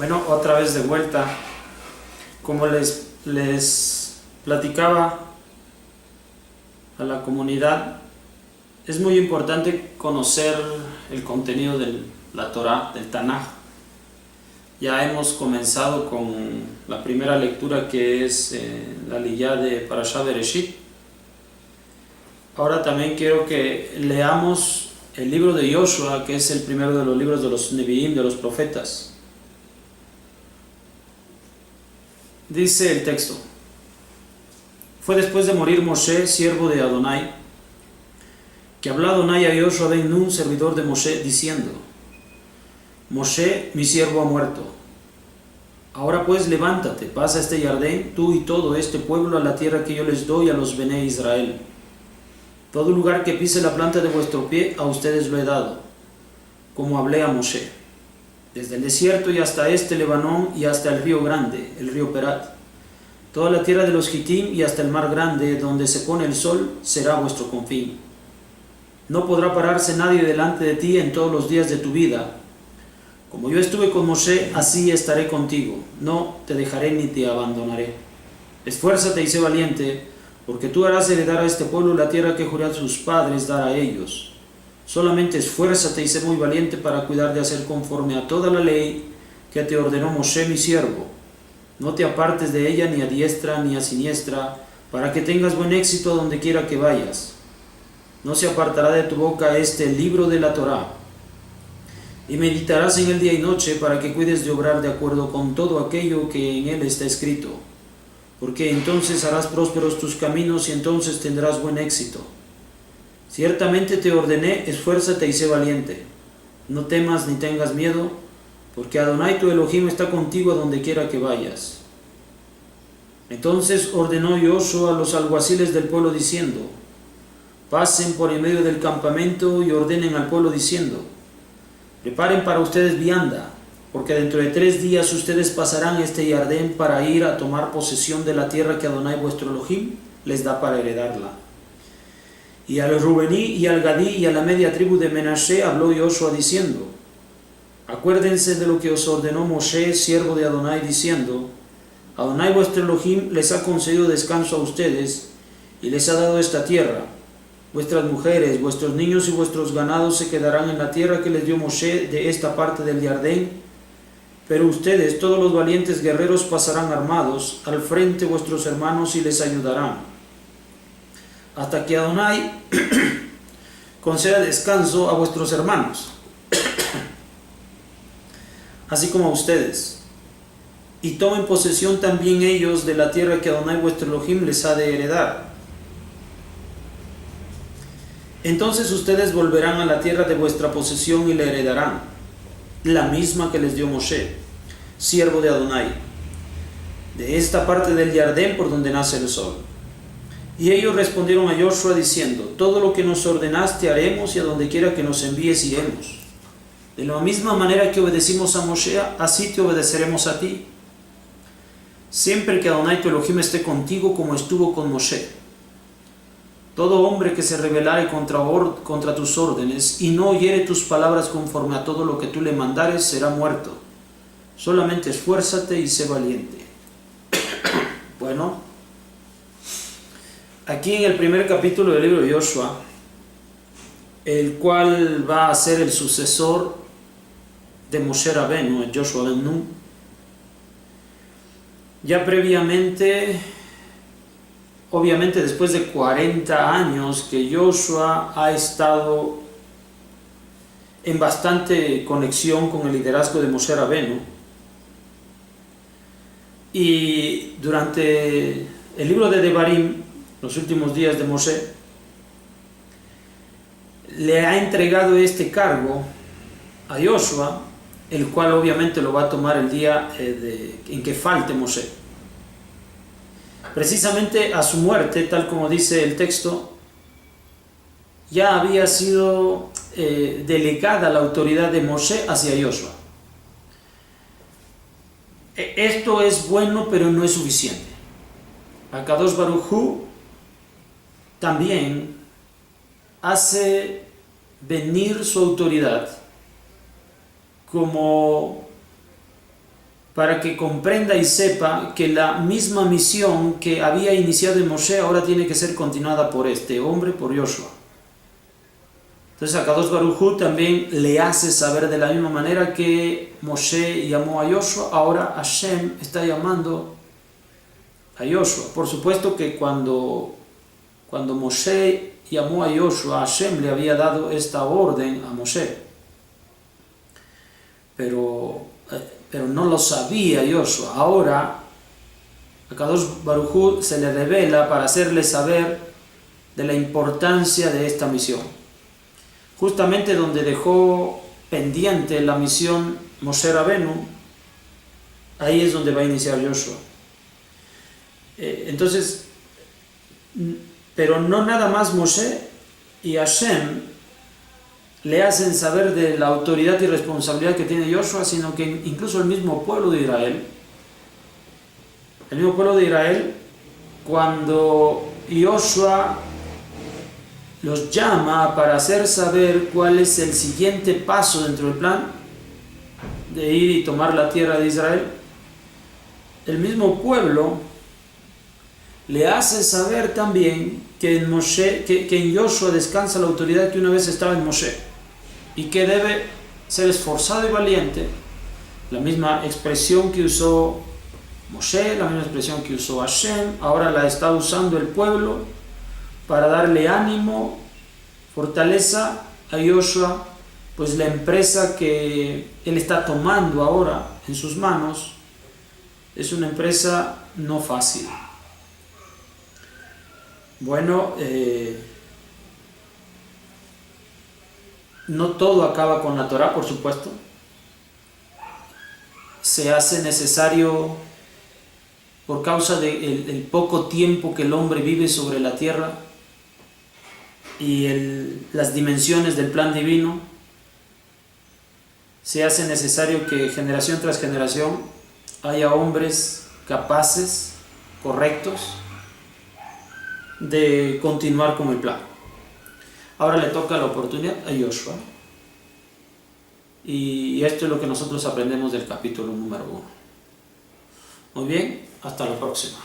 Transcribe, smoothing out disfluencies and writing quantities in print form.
Bueno, otra vez de vuelta, como les platicaba a la comunidad, es muy importante conocer el contenido de la Torá, del Tanaj. Ya hemos comenzado con la primera lectura, que es la Liyá de Parashá Bereshit. Ahora también quiero que leamos el libro de Yoshua, que es el primero de los libros de los Nevi'im, de los profetas. Dice el texto: fue después de morir Moshe, siervo de Adonai, que habló Adonai a Yoshua ben Nun, servidor de Moshe, diciendo: Moshe, mi siervo, ha muerto. Ahora pues levántate, pasa este Jardín, tú y todo este pueblo, a la tierra que yo les doy a los Bené Israel. Todo lugar que pise la planta de vuestro pie, a ustedes lo he dado, como hablé a Moshe. Desde el desierto y hasta este Lebanón y hasta el río grande, el río Perat. Toda la tierra de los Gitim y hasta el mar grande, donde se pone el sol, será vuestro confín. No podrá pararse nadie delante de ti en todos los días de tu vida. Como yo estuve con Moshe, así estaré contigo. No te dejaré ni te abandonaré. Esfuérzate y sé valiente, porque tú harás heredar a este pueblo la tierra que juré a sus padres dar a ellos. Solamente esfuérzate y sé muy valiente para cuidar de hacer conforme a toda la ley que te ordenó Moshe mi siervo. No te apartes de ella ni a diestra ni a siniestra, para que tengas buen éxito donde quiera que vayas. No se apartará de tu boca este libro de la Torá, y meditarás en él día y noche, para que cuides de obrar de acuerdo con todo aquello que en él está escrito, porque entonces harás prósperos tus caminos y entonces tendrás buen éxito. Ciertamente te ordené, esfuérzate y sé valiente. No temas ni tengas miedo, porque Adonai tu Elohim está contigo a donde quiera que vayas. Entonces ordenó Yoshua a los alguaciles del pueblo diciendo: pasen por en medio del campamento y ordenen al pueblo diciendo: preparen para ustedes vianda, porque dentro de 3 días ustedes pasarán este Jardín para ir a tomar posesión de la tierra que Adonai vuestro Elohim les da para heredarla. Y al Rubení y al Gadí y a la media tribu de Menashe habló Yoshua diciendo: acuérdense de lo que os ordenó Moshe, siervo de Adonai, diciendo: Adonai vuestro Elohim les ha concedido descanso a ustedes y les ha dado esta tierra. Vuestras mujeres, vuestros niños y vuestros ganados se quedarán en la tierra que les dio Moshe de esta parte del Jardín, pero ustedes, todos los valientes guerreros, pasarán armados al frente vuestros hermanos y les ayudarán, hasta que Adonai conceda descanso a vuestros hermanos, así como a ustedes, y tomen posesión también ellos de la tierra que Adonai vuestro Elohim les ha de heredar. Entonces ustedes volverán a la tierra de vuestra posesión y la heredarán, la misma que les dio Moshe, siervo de Adonai, de esta parte del Jardín por donde nace el sol. Y ellos respondieron a Yoshua diciendo: todo lo que nos ordenaste haremos, y a donde quiera que nos envíes iremos. De la misma manera que obedecimos a Moshe, así te obedeceremos a ti, siempre que Adonai tu Elohim esté contigo como estuvo con Moshe. Todo hombre que se rebelare contra tus órdenes y no oyere tus palabras conforme a todo lo que tú le mandares será muerto. Solamente esfuérzate y sé valiente. Bueno, aquí en el primer capítulo del libro de Yoshua, el cual va a ser el sucesor de Moshe Rabenu, el Yoshua ben Nun, ya previamente, obviamente después de 40 años que Yoshua ha estado en bastante conexión con el liderazgo de Moshe Rabenu, y durante el libro de Devarim, los últimos días de Moshe, le ha entregado este cargo a Yoshua, el cual obviamente lo va a tomar el día en que falte Moshe. Precisamente a su muerte, tal como dice el texto, ya había sido delegada la autoridad de Moshe hacia Yoshua. Esto es bueno, pero no es suficiente. Akadosh Baruj Hu también hace venir su autoridad como para que comprenda y sepa que la misma misión que había iniciado en Moshe ahora tiene que ser continuada por este hombre, por Yoshua. Entonces Akadosh Baruj Hu también le hace saber de la misma manera que Moshe llamó a Yoshua, ahora Hashem está llamando a Yoshua. Por supuesto que cuando Moshe llamó a Yoshua, Hashem le había dado esta orden a Moshe, pero no lo sabía Yoshua. Ahora a Kadosh Baruj Hu se le revela para hacerle saber de la importancia de esta misión. Justamente donde dejó pendiente la misión Moshe Rabenu, ahí es donde va a iniciar Yoshua. Entonces, pero no nada más Moshe y Hashem le hacen saber de la autoridad y responsabilidad que tiene Yoshua, sino que incluso el mismo pueblo de Israel, cuando Yoshua los llama para hacer saber cuál es el siguiente paso dentro del plan de ir y tomar la tierra de Israel, el mismo pueblo le hace saber también que en Yoshua descansa la autoridad que una vez estaba en Moshe y que debe ser esforzado y valiente. La misma expresión que usó Moshe, la misma expresión que usó Hashem, ahora la está usando el pueblo para darle ánimo, fortaleza a Yoshua, pues la empresa que él está tomando ahora en sus manos es una empresa no fácil. Bueno, no todo acaba con la Torah, por supuesto. Se hace necesario, por causa del poco tiempo que el hombre vive sobre la tierra y las dimensiones del plan divino, se hace necesario que generación tras generación haya hombres capaces, correctos, de continuar con el plan. Ahora le toca la oportunidad a Yoshua, y esto es lo que nosotros aprendemos del capítulo número 1. Muy bien, hasta la próxima.